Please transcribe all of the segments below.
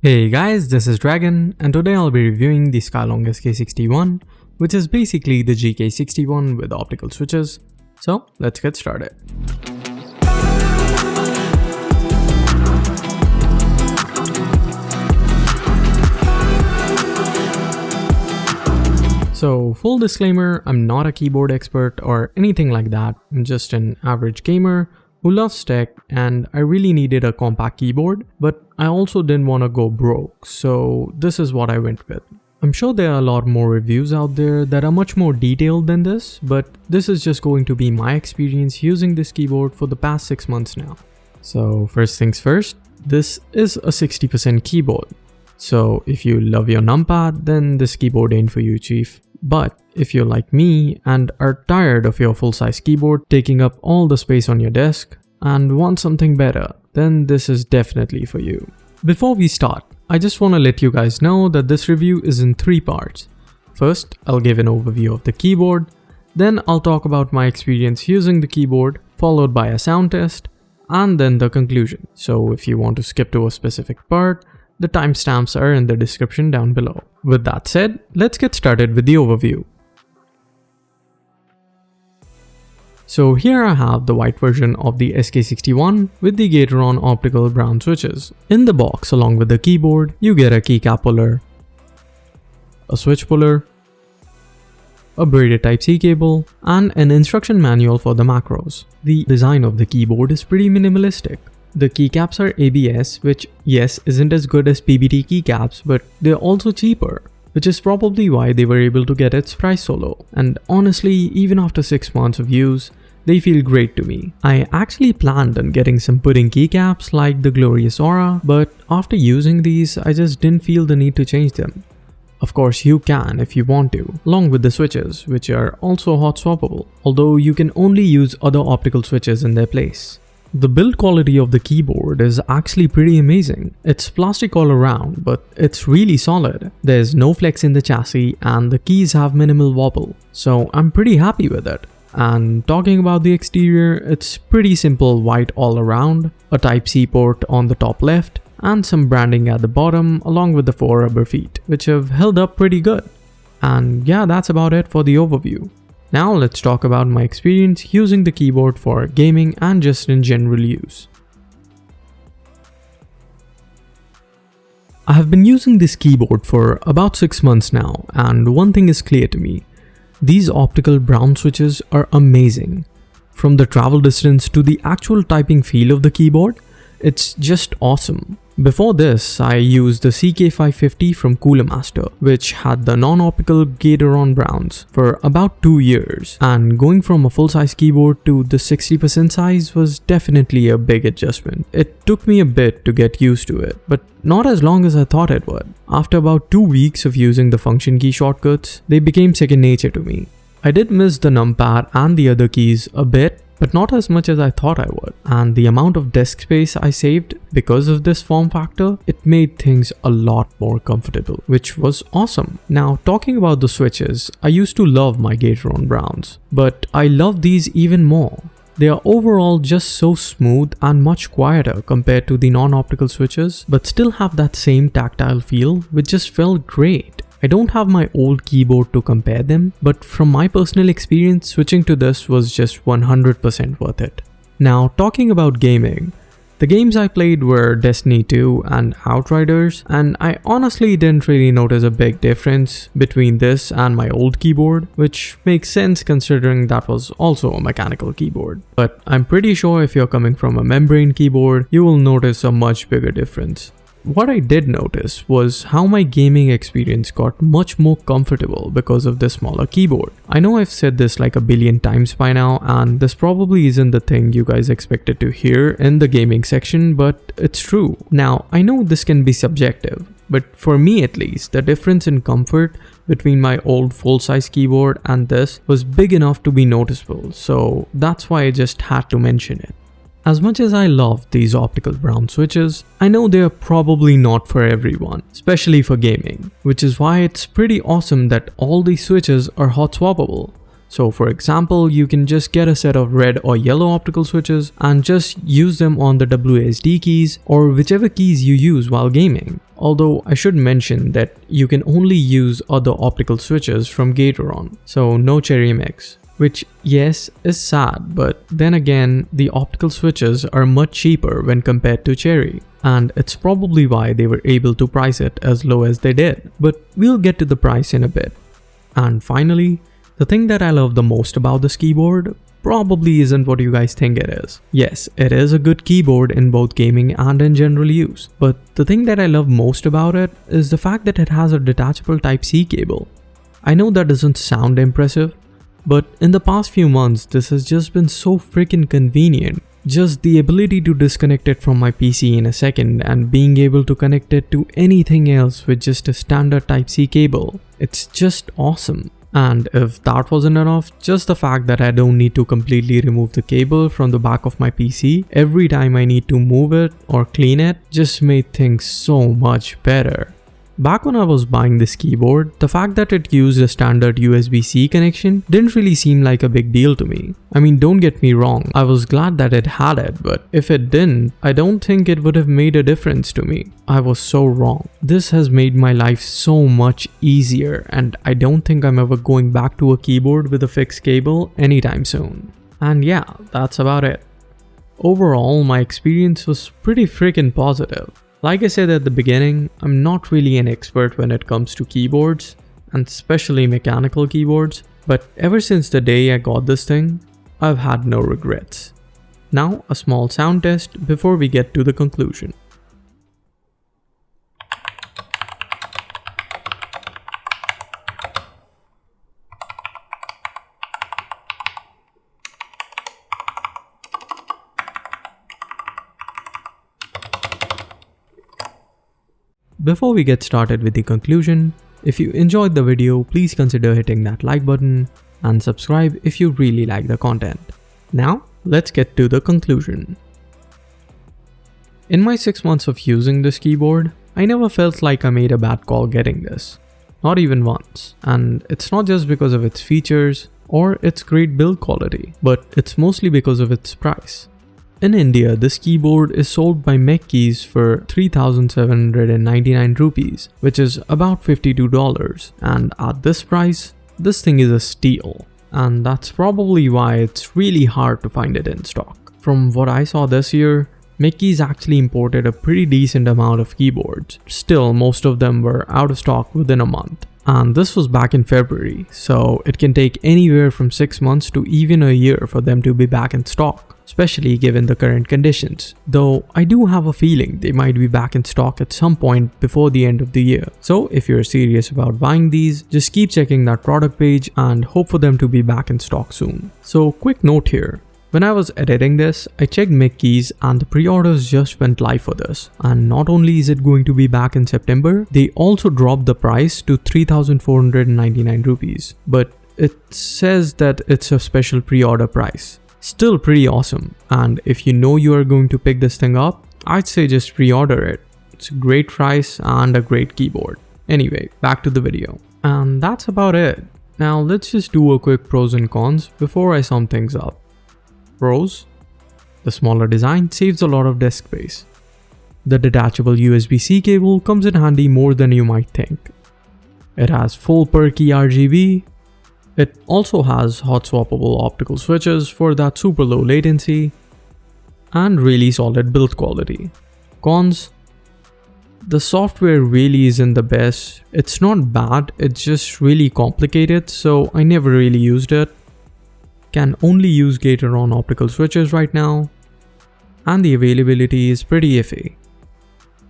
Hey guys, this is Dragon, and today I'll be reviewing the Skyloong SK61, which is basically the GK61 with optical switches. So let's get started. So full disclaimer, I'm not a keyboard expert or anything like that. I'm just an average gamer who loves tech, and I really needed a compact keyboard, but I also didn't want to go broke, so this is what I went with. I'm sure there are a lot more reviews out there that are much more detailed than this, but this is just going to be my experience using this keyboard for the past 6 months now. So first things first, this is a 60% keyboard. So if you love your numpad, then this keyboard ain't for you, chief. But if you're like me and are tired of your full-size keyboard taking up all the space on your desk and want something better, then this is definitely for you. Before we start, I just want to let you guys know that this review is in 3 parts. First, I'll give an overview of the keyboard, then I'll talk about my experience using the keyboard, followed by a sound test, and then the conclusion. So if you want to skip to a specific part, the timestamps are in the description down below. With that said, let's get started with the overview. So here I have the white version of the SK61 with the Gateron optical brown switches. In the box along with the keyboard, you get a keycap puller, a switch puller, a braided Type-C cable, and an instruction manual for the macros. The design of the keyboard is pretty minimalistic. The keycaps are ABS, which yes isn't as good as PBT keycaps, but they're also cheaper, which is probably why they were able to get its price so low. And honestly, even after 6 months of use, they feel great to me. I actually planned on getting some pudding keycaps like the Glorious Aura, but after using these, I just didn't feel the need to change them. Of course, you can if you want to, along with the switches, which are also hot swappable, although you can only use other optical switches in their place. The build quality of the keyboard is actually pretty amazing. It's plastic all around, but it's really solid. There's no flex in the chassis and the keys have minimal wobble, so I'm pretty happy with it. And talking about the exterior, it's pretty simple white all around, a Type-C port on the top left, and some branding at the bottom along with the 4 rubber feet, which have held up pretty good. And yeah, that's about it for the overview. Now let's talk about my experience using the keyboard for gaming and just in general use. I have been using this keyboard for about 6 months now, and one thing is clear to me. These optical brown switches are amazing. From the travel distance to the actual typing feel of the keyboard, it's just awesome. Before this, I used the CK550 from Cooler Master, which had the non-optical Gateron browns for about 2 years, and going from a full-size keyboard to the 60% size was definitely a big adjustment. It took me a bit to get used to it, but not as long as I thought it would. After about 2 weeks of using the function key shortcuts, they became second nature to me. I did miss the numpad and the other keys a bit, but not as much as I thought I would. And the amount of desk space I saved because of this form factor, it made things a lot more comfortable, which was awesome. Now talking about the switches, I used to love my Gateron browns, but I love these even more. They are overall just so smooth and much quieter compared to the non-optical switches, but still have that same tactile feel, which just felt great. I don't have my old keyboard to compare them, but from my personal experience, switching to this was just 100% worth it. Now talking about gaming, the games I played were Destiny 2 and Outriders, and I honestly didn't really notice a big difference between this and my old keyboard, which makes sense considering that was also a mechanical keyboard. But I'm pretty sure if you're coming from a membrane keyboard, you will notice a much bigger difference. What I did notice was how my gaming experience got much more comfortable because of this smaller keyboard. I know I've said this like a billion times by now, and this probably isn't the thing you guys expected to hear in the gaming section, but it's true. Now, I know this can be subjective, but for me at least, the difference in comfort between my old full-size keyboard and this was big enough to be noticeable, so that's why I just had to mention it. As much as I love these optical brown switches, I know they are probably not for everyone, especially for gaming, which is why it's pretty awesome that all these switches are hot swappable. So for example, you can just get a set of red or yellow optical switches and just use them on the WASD keys or whichever keys you use while gaming. Although I should mention that you can only use other optical switches from Gateron, so no Cherry Mix. Which, yes, is sad, but then again, the optical switches are much cheaper when compared to Cherry, and it's probably why they were able to price it as low as they did, but we'll get to the price in a bit. And finally, the thing that I love the most about this keyboard probably isn't what you guys think it is. Yes, it is a good keyboard in both gaming and in general use, but the thing that I love most about it is the fact that it has a detachable Type-C cable. I know that doesn't sound impressive, but in the past few months, this has just been so freaking convenient. Just the ability to disconnect it from my PC in a second and being able to connect it to anything else with just a standard Type-C cable. It's just awesome. And if that wasn't enough, just the fact that I don't need to completely remove the cable from the back of my PC every time I need to move it or clean it just made things so much better. Back when I was buying this keyboard, the fact that it used a standard USB-C connection didn't really seem like a big deal to me. I mean, don't get me wrong, I was glad that it had it, but if it didn't, I don't think it would have made a difference to me. I was so wrong. This has made my life so much easier, and I don't think I'm ever going back to a keyboard with a fixed cable anytime soon. And yeah, that's about it. Overall, my experience was pretty freaking positive. Like I said at the beginning, I'm not really an expert when it comes to keyboards, and especially mechanical keyboards, but ever since the day I got this thing, I've had no regrets. Now, a small sound test before we get to the conclusion. Before we get started with the conclusion, if you enjoyed the video, please consider hitting that like button and subscribe if you really like the content. Now, let's get to the conclusion. In my 6 months of using this keyboard, I never felt like I made a bad call getting this. Not even once. And it's not just because of its features or its great build quality, but it's mostly because of its price. In India, this keyboard is sold by Mechkeys for 3,799 rupees, which is about $52, and at this price, this thing is a steal. And that's probably why it's really hard to find it in stock. From what I saw this year, Mechkeys actually imported a pretty decent amount of keyboards. Still, most of them were out of stock within a month. And this was back in February, so it can take anywhere from 6 months to even a year for them to be back in stock, especially given the current conditions. Though I do have a feeling they might be back in stock at some point before the end of the year. So if you're serious about buying these, just keep checking that product page and hope for them to be back in stock soon. So quick note here. When I was editing this, I checked Mechkeys and the pre-orders just went live for this. And not only is it going to be back in September, they also dropped the price to 3,499 rupees. But it says that it's a special pre-order price. Still pretty awesome. And if you know you are going to pick this thing up, I'd say just pre-order it. It's a great price and a great keyboard. Anyway, back to the video. And that's about it. Now let's just do a quick pros and cons before I sum things up. Pros: the smaller design saves a lot of desk space. The detachable USB-C cable comes in handy more than you might think. It has full per-key RGB. It also has hot swappable optical switches for that super low latency. And really solid build quality. Cons: the software really isn't the best. It's not bad, it's just really complicated, so I never really used it. Can only use Gateron optical switches right now, and the availability is pretty iffy.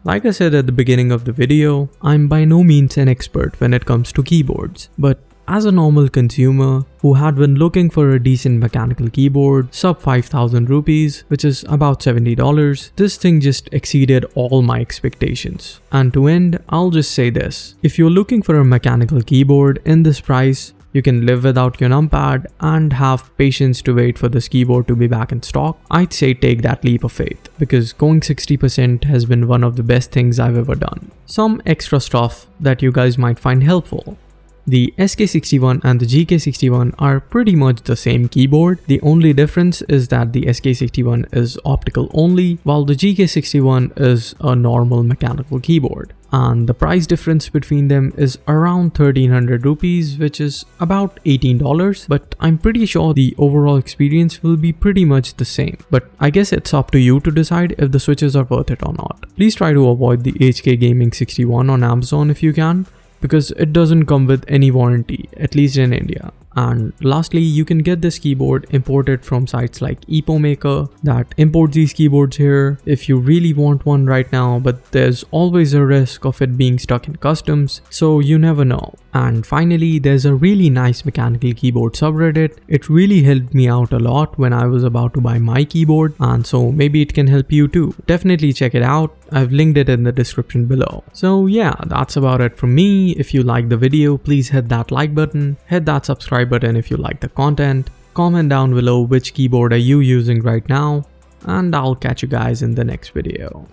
Like I said at the beginning of the video, I'm by no means an expert when it comes to keyboards, but as a normal consumer who had been looking for a decent mechanical keyboard sub 5,000 rupees, which is about $70, this thing just exceeded all my expectations. And to end, I'll just say this: if you're looking for a mechanical keyboard in this price, you can live without your numpad and have patience to wait for this keyboard to be back in stock, I'd say take that leap of faith, because going 60% has been one of the best things I've ever done. Some extra stuff that you guys might find helpful. The SK61 and the GK61 are pretty much the same keyboard. The only difference is that the SK61 is optical only, while the GK61 is a normal mechanical keyboard. And the price difference between them is around 1300 rupees, which is about $18, but I'm pretty sure the overall experience will be pretty much the same. But I guess it's up to you to decide if the switches are worth it or not. Please try to avoid the HK Gaming 61 on Amazon if you can, because it doesn't come with any warranty, at least in India. And lastly, you can get this keyboard imported from sites like EpoMaker that imports these keyboards here if you really want one right now, but there's always a risk of it being stuck in customs, so you never know. And finally, there's a really nice mechanical keyboard subreddit. It really helped me out a lot when I was about to buy my keyboard, and so maybe it can help you too. Definitely check it out. I've linked it in the description below. So yeah, that's about it from me. If you liked the video, please hit that like button, hit that subscribe button if you like the content, comment down below which keyboard are you using right now, and I'll catch you guys in the next video.